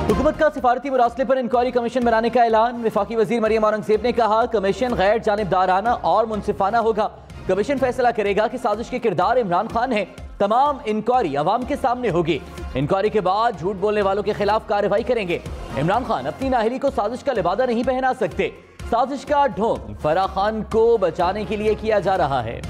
हुकूमत का सिफारती मुरासले पर इंक्वायरी कमीशन बनाने का ऐलान। वफाकी वजीर मरियम औरंगजेब ने कहा, कमीशन गैर जानिबदाराना और मुनसिफाना होगा। कमीशन फैसला करेगा कि साजिश के किरदार इमरान खान है। तमाम इंक्वायरी अवाम के सामने होगी। इंक्वायरी के बाद झूठ बोलने वालों के खिलाफ कार्रवाई करेंगे। इमरान खान अपनी नाहली को साजिश का लिबादा नहीं पहना सकते। साजिश का ढोंग फराह खान को बचाने के लिए किया जा रहा है।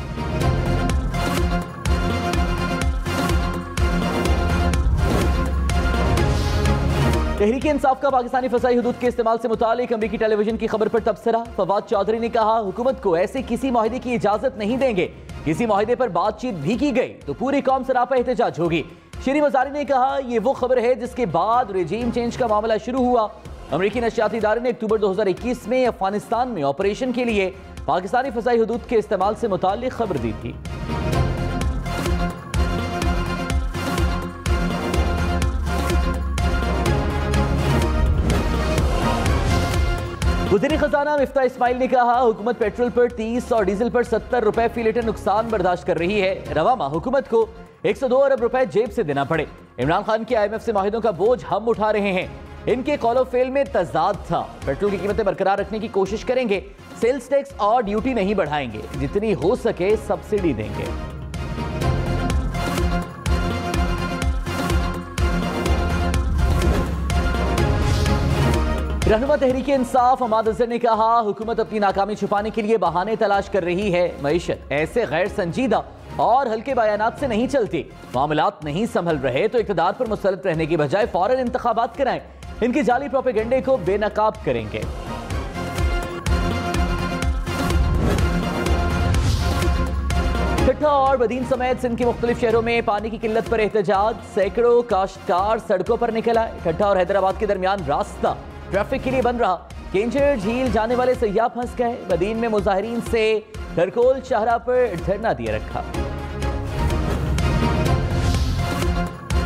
तहरीक इंसाफ का पाकिस्तानी फसाई हुदूद के इस्तेमाल से मुतालिक अमरीकी टेलीविजन की खबर पर तबसरा। फवाद चौधरी ने कहा, हुकूमत को ऐसे किसी माहिदे की इजाजत नहीं देंगे। किसी माहिदे पर बातचीत भी की गई तो पूरी कौम सरापा एहतजाज होगी। शरी मजारी ने कहा, यह वो खबर है जिसके बाद रेजीम चेंज का मामला शुरू हुआ। अमरीकी नशियाती इदारे ने अक्टूबर 2021 में अफगानिस्तान में ऑपरेशन के लिए पाकिस्तानी फसाई हुदूद के इस्तेमाल से मुतालिक खबर दी थी। वज़ीर खजाना मिफ्ता इस्माइल ने कहा, हुकूमत पेट्रोल पर 30 और डीजल पर 70 रुपए फी लीटर नुकसान बर्दाश्त कर रही है। रवामा हुकूमत को 102 अरब रुपए जेब से देना पड़े। इमरान खान के IMF से माहिदों का बोझ हम उठा रहे हैं। इनके कौलो फेल में तजाद था। पेट्रोल की कीमतें बरकरार रखने की कोशिश करेंगे। सेल्स टैक्स और ड्यूटी नहीं बढ़ाएंगे। जितनी हो सके सब्सिडी देंगे। रहनुमा तहरीक इंसाफ अहमद अजहर ने कहा, हुकूमत अपनी नाकामी छुपाने के लिए बहाने तलाश कर रही है। मईशत ऐसे गैर संजीदा और हल्के बयानात से नहीं चलती। मामलात नहीं संभल रहे तो इक़्तिदार पर मुसल्लत रहने की बजाय फौरन इंतखाबात कराएं। इनकी जाली प्रोपेगेंडे को बेनकाब करेंगे। ठट्ठा और बदीन समेत सिंध के मुख्तलिफ शहरों में पानी की किल्लत पर एहतजाज। सैकड़ों काश्तकार सड़कों पर निकल आए। ठट्ठा और हैदराबाद के दरमियान रास्ता ट्रैफिक के लिए बंद रहा। केंचर झील जाने वाले सयाह फंस गए। बदीन में मुजाहिरीन से धरकोल शाहरा पर धरना दिए रखा।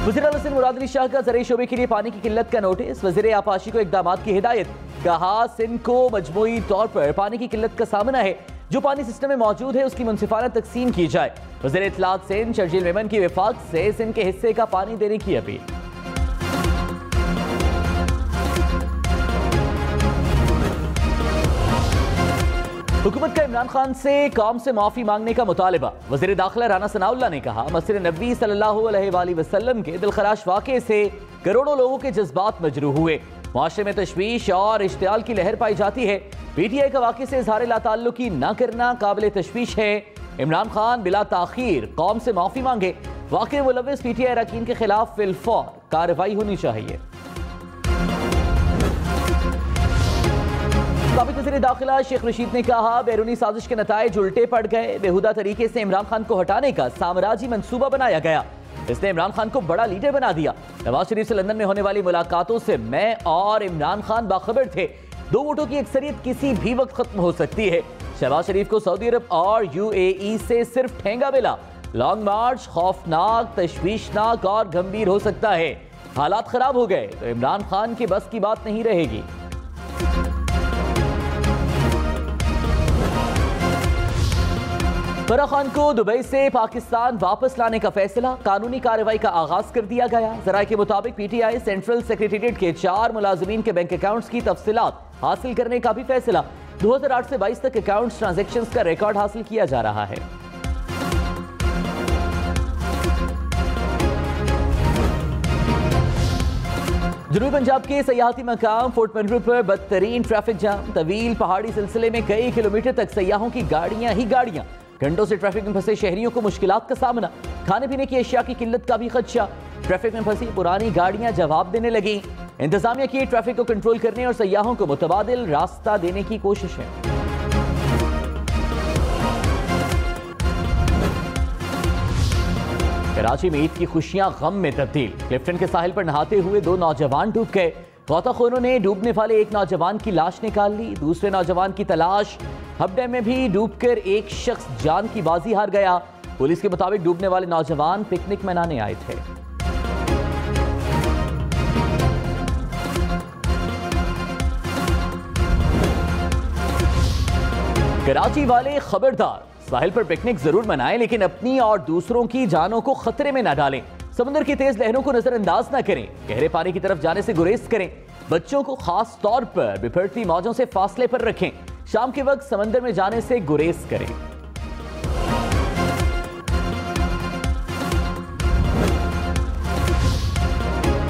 वज़ीर आला सिंध मुराद अली शाह का ज़राई शोबे के लिए पानी की किल्लत का नोटिस। वज़ीर आपाशी को इक़दामात की हिदायत। कहा, सिंध को मजमूई तौर पर पानी की किल्लत का सामना है। जो पानी सिस्टम में मौजूद है उसकी मुनसिफाना तकसीम की जाए। वज़ीर इत्तलात सिंध शर्जील मेमन की वफाक से सिंध के हिस्से का पानी देने की अपील। हुकूमत का इमरान खान से कौम से माफी मांगने का मुतालिबा। वज़ीर दाखिला राना सनाउल्लाह ने कहा, मस्जिद नबी सल्लल्लाहु अलैहि वसल्लम के दिलखराश वाक़े से करोड़ों लोगों के जज्बात मजरूह हुए। माशरे में तशवीश और इश्तियाल की लहर पाई जाती है। PTI का वाक़े से इज़हार लाताल्लुकी न करना काबिल तशवीश है। इमरान खान बिला ताखीर कौम से माफी मांगे। वाक़े में मुलव्विस PTI अरकान के खिलाफ फिलफौर कार्रवाई होनी चाहिए। साबिक़ वज़ीर दाखिला शेख रशीद ने कहा, बैरूनी साजिश के नताइज उल्टे पड़ गए। बेहुदा तरीके से इमरान खान को हटाने का साम्राज्यी मंसूबा बनाया गया। इसने इमरान खान को बड़ा लीडर बना दिया। नवाज शरीफ से लंदन में होने वाली मुलाकातों से मैं और इमरान खान बाखबर थे। 2 वोटों की अक्सरियत किसी भी वक्त खत्म हो सकती है। शहबाज शरीफ को सऊदी अरब और UAE से सिर्फ ठेंगा मिला। लॉन्ग मार्च खौफनाक, तशवीशनाक और गंभीर हो सकता है। हालात खराब हो गए तो इमरान खान की बस की बात नहीं रहेगी। फराह खान को दुबई से पाकिस्तान वापस लाने का फैसला। कानूनी कार्रवाई का आगाज कर दिया गया। जराये के मुताबिक PTI सेंट्रल सेक्रेटेरिएट के 4 मुलाजिमीन के बैंक अकाउंट्स की तफसीलात हासिल करने का भी फैसला। 2008 से 22 तक अकाउंट्स ट्रांजैक्शंस का रिकॉर्ड हासिल किया जा रहा है। जनूबी पंजाब के सयाहती मकाम फोर्ट मनरू पर बदतरीन ट्रैफिक जाम। तवील पहाड़ी सिलसिले में कई किलोमीटर तक सयाहों की गाड़ियां ही गाड़ियां। घंटों से ट्रैफिक में फंसे शहरियों को मुश्किलात का सामना। खाने पीने की अशिया की किल्लत का भी खदशा। ट्रैफिक में फंसी पुरानी गाड़ियां जवाब देने लगी। इंतजामिया की ट्रैफिक को कंट्रोल करने और सयाहों को मुतबादिल रास्ता देने की कोशिश है। कराची में ईद की खुशियां गम में तब्दील। क्लिफ्टन के साहिल पर नहाते हुए 2 नौजवान डूब गए। गौताखोरों ने डूबने वाले एक नौजवान की लाश निकाल ली। दूसरे नौजवान की तलाश। हब डैम में भी डूबकर एक शख्स जान की बाजी हार गया। पुलिस के मुताबिक डूबने वाले नौजवान पिकनिक मनाने आए थे। कराची वाले खबरदार, साहिल पर पिकनिक जरूर मनाएं लेकिन अपनी और दूसरों की जानों को खतरे में न डालें। समुद्र की तेज लहरों को नजरअंदाज न करें, गहरे पानी की तरफ जाने से गुरेज करें, बच्चों को खास तौर पर बिफरती मौजों से फासले पर रखें, शाम के वक्त समंदर में जाने से गुरेज करें।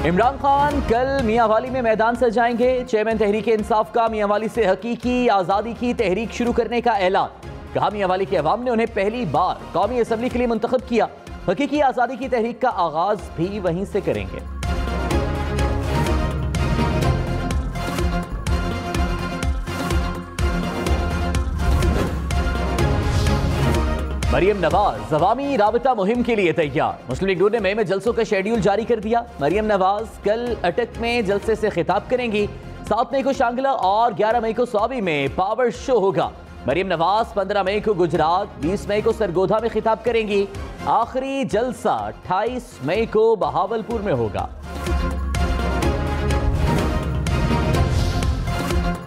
इमरान खान कल मियांवाली में मैदान सजाएंगे। चेयरमैन तहरीक इंसाफ का मियांवाली से हकीकी आजादी की तहरीक शुरू करने का ऐलान। कहा मियांवाली के अवाम ने उन्हें पहली बार कौमी असम्बली के लिए मुंतखब किया। हकीकी आजादी की तहरीक का आगाज भी वहीं से करेंगे। मरियम नवाज अवामी राबता मुहिम के लिए तैयार। मुस्लिम लीग नून ने मई में जलसों का शेड्यूल जारी कर दिया। मरियम नवाज कल अटक में जलसे से खिताब करेंगी। 7 मई को शांगला और 11 मई को स्वाबी में पावर शो होगा। मरियम नवाज 15 मई को गुजरात, 20 मई को सरगोधा में खिताब करेंगी। आखिरी जलसा 28 मई को बहावलपुर में होगा।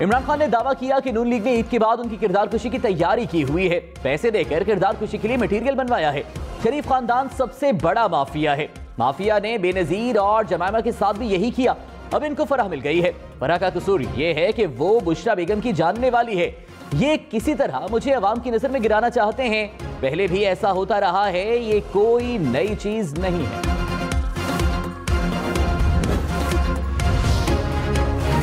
इमरान खान ने दावा किया कि नून लीग ने ईद के बाद उनकी किरदार कुशी की तैयारी की हुई है। पैसे देकर किरदार कुशी के लिए मटेरियल बनवाया है। शरीफ खानदान सबसे बड़ा माफिया है। माफिया ने बेनजीर और जमायमा के साथ भी यही किया। अब इनको फराह मिल गई है। फराह का कसूर यह है कि वो बुशरा बेगम की जानने वाली है। ये किसी तरह मुझे अवाम की नजर में गिराना चाहते हैं। पहले भी ऐसा होता रहा है, ये कोई नई चीज नहीं है।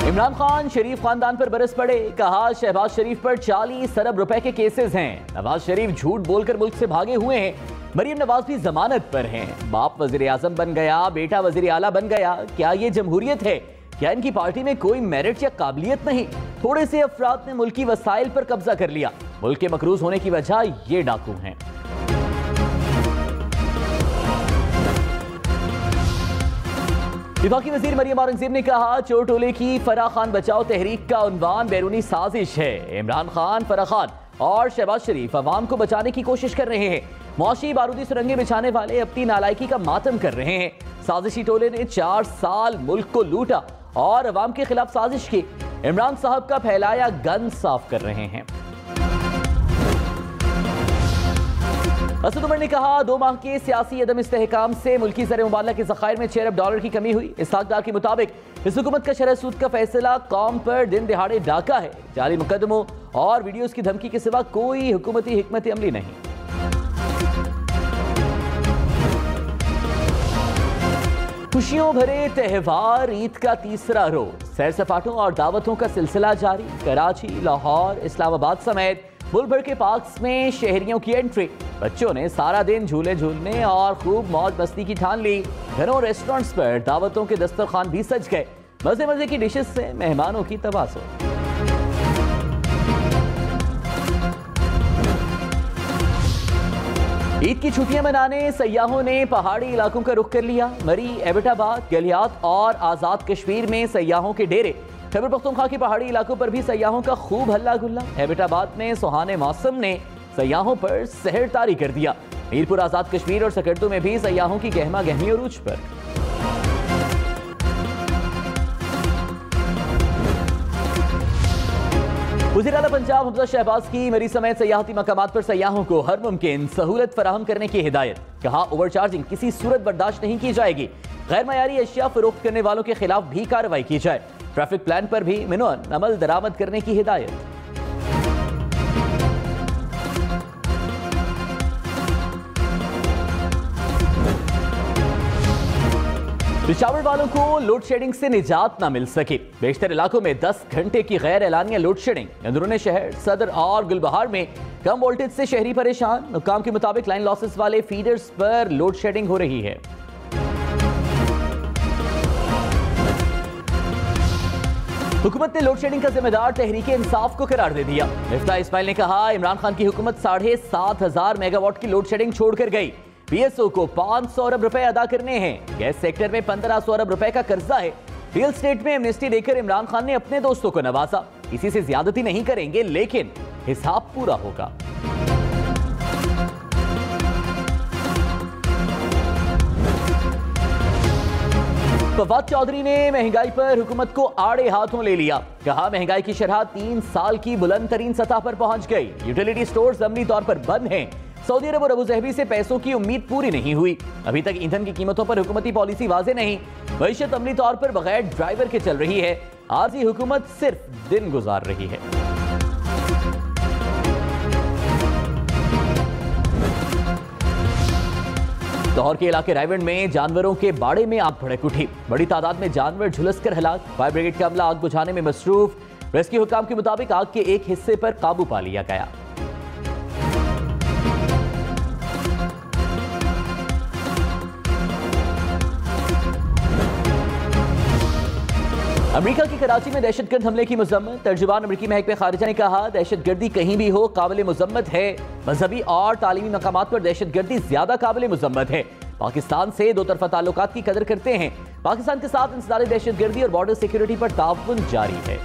इमरान खान शरीफ खानदान पर बरस पड़े। कहा शहबाज शरीफ पर 40 अरब रुपए के केसेस हैं। नवाज शरीफ झूठ बोलकर मुल्क से भागे हुए हैं। मरियम नवाज भी जमानत पर हैं। बाप वजीर आजम बन गया, बेटा वजीर आला बन गया। क्या ये जमहूरियत है? क्या इनकी पार्टी में कोई मेरिट या काबिलियत नहीं? थोड़े से अफराद ने मुल्की वसाइल पर कब्जा कर लिया। मुल्क के मकरूज होने की वजह ये डाकू हैं। विफाकी वजीर मरियम औरंगजेब ने कहा चोर टोले की फराह खान बचाओ तहरीक का उन्वान बैरूनी साजिश है। इमरान खान, फराह खान और शहबाज शरीफ अवाम को बचाने की कोशिश कर रहे हैं। मुआशी बारूदी सुरंगें बिछाने वाले अपनी नालायकी का मातम कर रहे हैं। साजिशी टोले ने 4 साल मुल्क को लूटा और अवाम के खिलाफ साजिश की। इमरान साहब का फैलाया गन साफ कर रहे हैं। असद उमर ने कहा 2 माह के सियासी अदम इस्तेहकाम से मुल्की ज़र मुबादला के ज़खायर में 6 अरब डॉलर की कमी हुई। इसहाक डार के मुताबिक इस हुकूमत का शरह सूद का फैसला कौम पर दिन दिहाड़े डाका है। जाली मुकदमों और वीडियोस की धमकी के सिवा कोई हुकूमती हिकमत अमली नहीं। खुशियों भरे त्यौहार ईद का तीसरा रोज। सैर सपाटों और दावतों का सिलसिला जारी। कराची, लाहौर, इस्लामाबाद समेत मुल्क भर के पार्क्स में शहरियों की एंट्री। बच्चों ने सारा दिन झूले झूलने और खूब मौज मस्ती की ठान ली। घरों रेस्टोरेंट्स पर दावतों के दस्तरखान भी सज गए। मजे मजे की डिशेस से मेहमानों की तवाज़ुन। ईद की छुट्टियां मनाने सयाहों ने पहाड़ी इलाकों का रुख कर लिया। मरी, एबटाबाद, गलियात और आजाद कश्मीर में सयाहों के डेरे। खैबर पख्तूनख्वा के पहाड़ी इलाकों पर भी सयाहों का खूब हल्ला गुल्ला। एबटाबाद में सुहाने मौसम ने सयाहों पर सहर तारी कर दिया। मीरपुर, आजाद कश्मीर और सकरदू में भी सयाहों की गहमा गहमी उरूज पर। वज़ीर आला पंजाब हमजा शहबाज की मरी समेत सयाहती मकामात पर सयाहों को हर मुमकिन सहूलत फराहम करने की हिदायत। कहा ओवरचार्जिंग किसी सूरत बर्दाश्त नहीं की जाएगी। गैर मयारी अशिया फरोख्त करने वालों के खिलाफ भी कार्रवाई की जाए। ट्रैफिक प्लान पर भी मिनोन अमल दरामद करने की हिदायत। पिशावर वालों को लोड शेडिंग से निजात ना मिल सकी। बेशतर इलाकों में 10 घंटे की गैर एलानिया लोड शेडिंग। अंदरूनी शहर, सदर और गुलबहार में कम वोल्टेज से शहरी परेशान। हुक्काम के मुताबिक लाइन लॉसेस वाले फीडर्स पर लोड शेडिंग हो रही है। हुकूमत ने लोड शेडिंग का जिम्मेदार तहरीक इंसाफ को करार दे दिया। मिफ्ता इस्माइल ने कहा इमरान खान की हुकूमत 7,500 मेगावाट की लोड शेडिंग छोड़कर गई। पीएसओ को 500 अरब रुपए अदा करने हैं। गैस सेक्टर में 1500 अरब रुपए का कर्जा है। रियल स्टेट में एमनेस्टी देकर इमरान खान ने अपने दोस्तों को नवाजा। इसी से ज्यादती नहीं करेंगे, लेकिन हिसाब पूरा होगा। फवाद चौधरी ने महंगाई पर हुकूमत को आड़े हाथों ले लिया। कहा महंगाई की शरह 3 साल की बुलंद तरीन सतह पर पहुंच गई। यूटिलिटी स्टोर्स अमली तौर पर बंद हैं। सऊदी अरब और अबूजहबी से पैसों की उम्मीद पूरी नहीं हुई। अभी तक ईंधन की कीमतों पर हुकूमती पॉलिसी वाज़ेह नहीं। मईशत अमली तौर पर बगैर ड्राइवर के चल रही है। आरजी हुकूमत सिर्फ दिन गुजार रही है। लाहौर के इलाके रायवंड में जानवरों के बाड़े में आग भड़क उठी। बड़ी तादाद में जानवर झुलसकर हलाक। फायर ब्रिगेड का अमला आग बुझाने में मसरूफ। रेस्क्यू हुकाम के मुताबिक आग के एक हिस्से पर काबू पा लिया गया। अमेरिका की कराची में दहशतगर्द हमले की मजम्मत। तर्जुबान अमेरिकी महकमे खारिजा ने कहा, दहशतगर्दी कहीं भी हो काबिल मुजम्मत है। मजहबी और तालीमी मकामात पर दहशतगर्दी ज्यादा काबिल मुजम्मत है। पाकिस्तान से दो तरफा ताल्लुकात की कदर करते हैं। पाकिस्तान के साथ इंसदारी दहशतगर्दी और बॉर्डर सिक्योरिटी पर ताउन जारी है।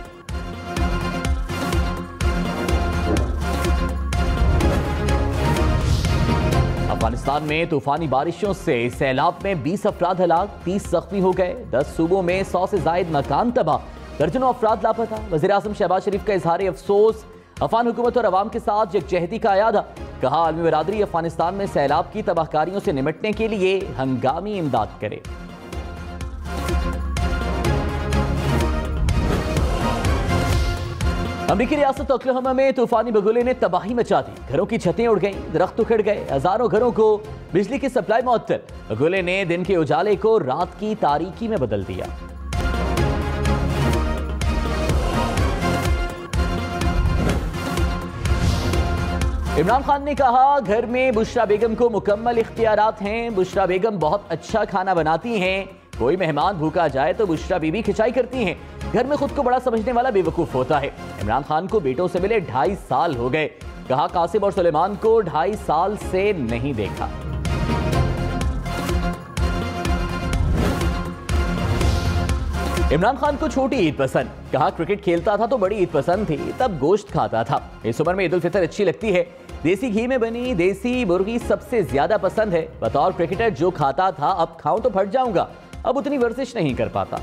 अफगानिस्तान में तूफानी बारिशों से सैलाब में 20 अफराद हलाक, 30 जख्मी हो गए। 10 सूबों में 100 से जायद मकान तबाह, दर्जनों अफराद लापता। वज़ीर आज़म शहबाज शरीफ का इजहार अफसोस। अफगान हुकूमत और अवाम के साथ यकजहती का अयादा। कहा, आलमी बरादरी अफगानिस्तान में सैलाब की तबाहकारियों से निपटने के लिए हंगामी इमदाद करे। अमेरिकी रियासत ओक्लाहोमा में तूफानी बगुले ने तबाही मचा दी। घरों की छतें उड़ गईं, दरख्त उखड़ गए, हजारों घरों को बिजली की सप्लाई मुअत्तल। बगुले ने दिन के उजाले को रात की तारीकी में बदल दिया। इमरान खान ने कहा, घर में बुशरा बेगम को मुकम्मल इख्तियारात हैं। बुशरा बेगम बहुत अच्छा खाना बनाती हैं। कोई मेहमान भूखा जाए तो बुशरा बीबी खिंचाई करती हैं। घर में खुद को बड़ा समझने वाला बेवकूफ होता है। इमरान खान को बेटों से मिले 2.5 साल हो गए। कहा, कासिम और सुलेमान को 2.5 साल से नहीं देखा। इमरान खान को छोटी ईद पसंद। कहा, क्रिकेट खेलता था तो बड़ी ईद पसंद थी, तब गोश्त खाता था। इस उम्र में ईद उल फितर अच्छी लगती है। देसी घी में बनी देसी मुर्गी सबसे ज्यादा पसंद है। बतौर क्रिकेटर जो खाता था अब खाऊं तो फट जाऊंगा। अब उतनी वर्जिश नहीं कर पाता।